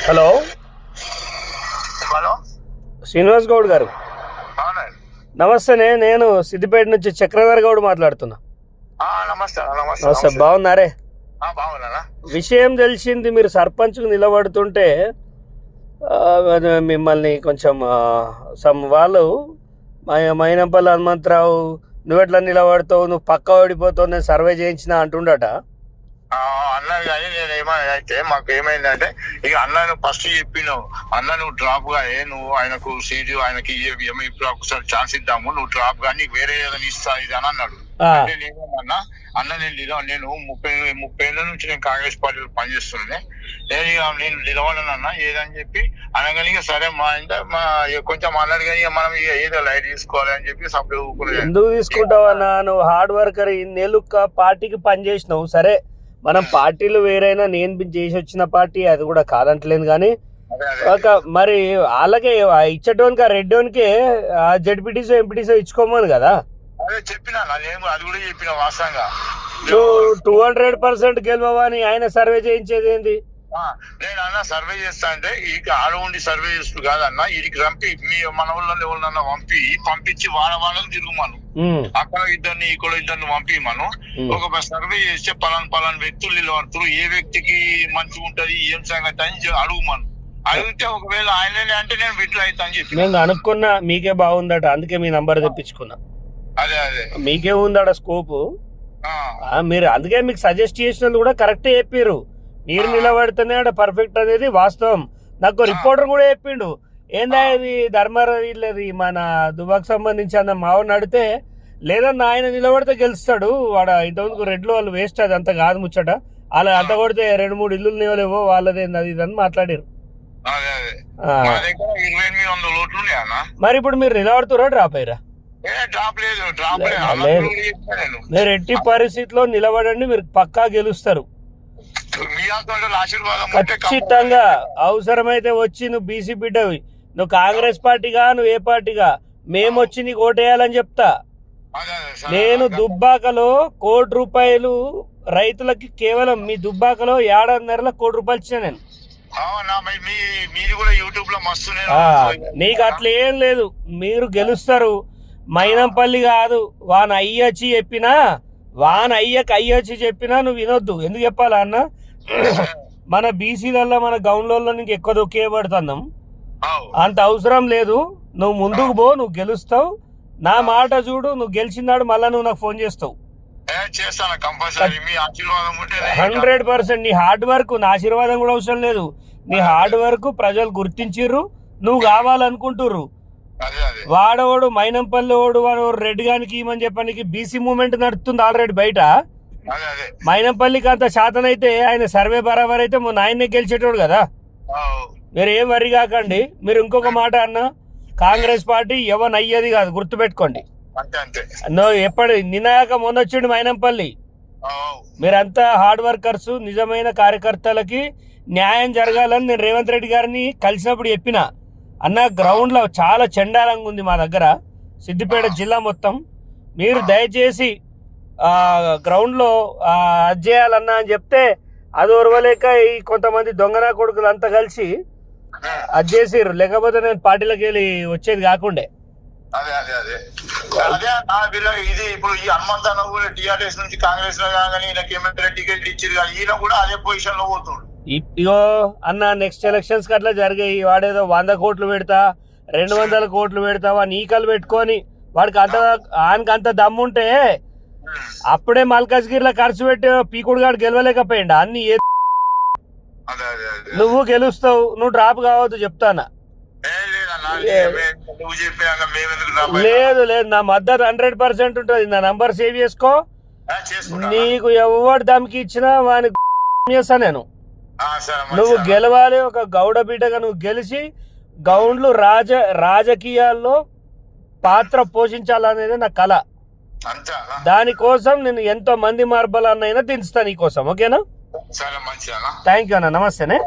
Hello hello Srinivas Goud గారు, నమస్తేనే. నేను సిద్దిపేట నుంచి చక్రధర్ గౌడ్ మాట్లాడుతున్నా. నమస్తే, బాగున్నారే? విషయం తెలిసింది, మీరు సర్పంచ్కు నిలబడుతుంటే మిమ్మల్ని కొంచెం వాళ్ళు మైనంపల్లి హనుమంతరావు నువ్వెట్లా నిలబడతావు, నువ్వు పక్క ఓడిపోతావు, నేను సర్వే చేయించిన అంటుండట. అన్నది కానీ నేను ఏమన్నా అయితే మాకు ఏమైందంటే ఇక అన్నను ఫస్ట్ చెప్పినావు, అన్న నువ్వు డ్రాప్ గా నువ్వు ఆయనకు సీట్ ఆయనకి ఇప్పుడు ఒకసారి ఛాన్స్ ఇద్దాము, నువ్వు డ్రాప్ గా నీకు వేరే ఏదైనా ఇస్తా ఇది అని అన్నాడు. నేనేమన్నా అన్న నేను 30 ఏళ్ళ నుంచి నేను కాంగ్రెస్ పార్టీలో పనిచేస్తున్నాను, నేను నిలవాలనన్నా ఏదని చెప్పి అనగానే సరే మా ఇంత కొంచెం అన్నాడు కానీ మనం ఇక ఏదో లైట్ తీసుకోవాలి అని చెప్పి సభ్యులు. ఎందుకు తీసుకుంటావన్నా, నువ్వు హార్డ్ వర్కర్, ఇన్నేళ్ళు పార్టీకి పనిచేసినావు. సరే మనం పార్టీలు వేరైనా, నేను చేసి వచ్చిన పార్టీ అది కూడా కాదంటలేదు, కానీ ఒక మరి వాళ్ళకే ఇచ్చేటోనికి రెడ్డోనికి జడ్పీటీసో ఎంపీటీసో ఇచ్చుకోమని కదా. అదే చెప్పినా నేను, అది కూడా చెప్పిన వాస్తవంగా. 200% గెలవని ఆయన సర్వే చేయించేది ఏంది? నేను అన్న సర్వే చేస్తా అంటే ఇక ఆడవుండి సర్వే చేస్తూ కాదన్న, వీడికి రంపి మన ఊళ్ళో ఎవరినన్నా పంపించి వాళ్ళని తిరుగుమను, అక్కడ ఇద్దరిని ఇక్కడ ఇద్దరిని పంపిమను, ఒక సర్వే చేస్తే పలాన్ వ్యక్తులు నిలబడుతున్నారు, ఏ వ్యక్తికి మంచిగా ఉంటది ఏం సంగతి అని అడుగుమను. అడిగితే ఒకవేళ ఆయననే అంటే నేను విడ్లు అవుతా అని చెప్పి నేను అనుకున్నా. మీకే బాగుందట, అందుకే మీ నంబర్ తెప్పించుకున్నా. అదే మీకే ఉందట స్కోపు. మీరు అందుకే మీకు సజెస్ట్ చేసినది కూడా కరెక్టే చెప్పారు. మీరు నిలబడితేనే ఆడ పర్ఫెక్ట్ అనేది వాస్తవం. నాకు రిపోర్టర్ కూడా చెప్పిండు, ఏందా ఇది ధర్మారెడ్డి మన దుబాకు సంబంధించి అన్న మావాడిని అడిగితే, లేదన్నా ఆయన నిలబడితే గెలుస్తాడు, వాడ ఇంతకుముందుకు రెడ్లు వాళ్ళు వేస్ట్, అది అంత కాదు ముచ్చట, అలా అంత కొడితే 2-3 ఇల్లులు నిలవలేవో వాళ్ళదేంది అది ఇది అని మాట్లాడారు. మరి ఇప్పుడు మీరు నిలబడుతురా డ్రాప్ అయ్యారా? మీరు ఎట్టి పరిస్థితిలో నిలబడండి, మీరు పక్కా గెలుస్తారు ఖచ్చితంగా. అవసరమైతే వచ్చి నువ్వు బీసీ బిడ్డవి, నువ్వు కాంగ్రెస్ పార్టీగా నువ్వు ఏ పార్టీగా, మేము వచ్చి నీకు ఓటేయాలని చెప్తా. నేను దుబ్బాకలో ₹1 కోటి రైతులకి కేవలం మీ దుబ్బాకలో 7.5 కోటి రూపాయలు ఇచ్చిన నేను. నీకు అట్లా ఏం లేదు, మీరు గెలుస్తారు. మైనంపల్లి కాదు, వాన అయ్యొచ్చి చెప్పినా, వాన అయ్యొచ్చి చెప్పినా నువ్వు వినొద్దు. ఎందుకు చెప్పాలా అన్న, మన బీసీలలో మన గౌన్లలో నీకు ఎక్కువ దొక్కేయబడుతున్నాం, అంత అవసరం లేదు. నువ్వు ముందుకు పో, నువ్వు గెలుస్తావు. నా మాట చూడు, నువ్వు గెలిచినాడు మళ్ళా నువ్వు నాకు ఫోన్ చేస్తావు. 100% నీ హార్డ్ వర్క్, నా ఆశీర్వాదం కూడా అవసరం లేదు. నీ హార్డ్ వర్క్ ప్రజలు గుర్తించిర్రు, నువ్వు కావాలనుకుంటుర్రు. వాడవాడు మైనంపల్లి వాడు రెడ్డి గానికి ఏమని చెప్పడానికి బీసీ మూవ్మెంట్ నడుస్తుంది ఆల్రెడీ బయట. మైనంపల్లికి అంత శాతం అయితే ఆయన సర్వే బరాబర్ అయితే మొన్న ఆయన్నే గెలిచేటోడు కదా. మీరు ఏం వరి కాకండి. మీరు ఇంకొక మాట అన్న, కాంగ్రెస్ పార్టీ ఎవరు అయ్యేది కాదు, గుర్తుపెట్టుకోండి. ఎప్పటి నినాక మొన్నొచ్చిండు మైనంపల్లి. మీరంతా హార్డ్ వర్కర్స్, నిజమైన కార్యకర్తలకి న్యాయం జరగాలని నేను రేవంత్ రెడ్డి గారిని కలిసినప్పుడు చెప్పిన. అన్న గ్రౌండ్లో చాలా చండాలంగా ఉంది మా దగ్గర సిద్దిపేట జిల్లా మొత్తం, మీరు దయచేసి గ్రౌండ్లో అది చేయాలన్నా అని చెప్తే అది ఓర్వలేక ఈ కొంతమంది దొంగనా కొడుకులు అంతా కలిసి అది చేసిర్రు, లేకపోతే నేను పార్టీలోకి వెళ్ళి వచ్చేది కాకుండే. ఇది ఇప్పుడు ఈ హనుమంతన్న కూడా టీఆర్ఎస్ నుంచి కాంగ్రెస్ లో కాగానే టికెట్ ఇచ్చారు, ఈయన కూడా అదే పొజిషన్ లో పోతుండు. ఇగో అన్న, నెక్స్ట్ ఎలక్షన్స్ కి అట్లా జరిగాయి. వాడేదో 100 కోట్లు పెడతా, 200 కోట్లు పెడతా, వాడిని ఈకలు పెట్టుకొని వాడికి ఆయనకి అంత దమ్ముంటే అప్పుడే మల్కాజ్గిరిలో ఖర్చు పెట్టి పీకుడు గాడు గెలవలేకపోయిండు. అన్ని నువ్వు గెలుస్తావు, నువ్వు డ్రాప్ కావద్దు చెప్తానా. లేదు నా మద్దతు 100% ఉంటుంది. నా నంబర్ సేవ్ చేసుకో. నీకు ఎవడు దమ్కి ఇచ్చినా వానికి చేస్తా నేను. నువ్వు గెలవాలి, ఒక గౌడ బిడ్డగా నువ్వు గెలిచి గౌండ్లు రాజకీయాల్లో పాత్ర పోషించాలనేది నా కళ. దానికోసం నేను ఎంతో మంది మార్బలన్నైనా దించుతా నీకోసం. ఓకేనా? థ్యాంక్ యూ అన్న. నమస్తేనే.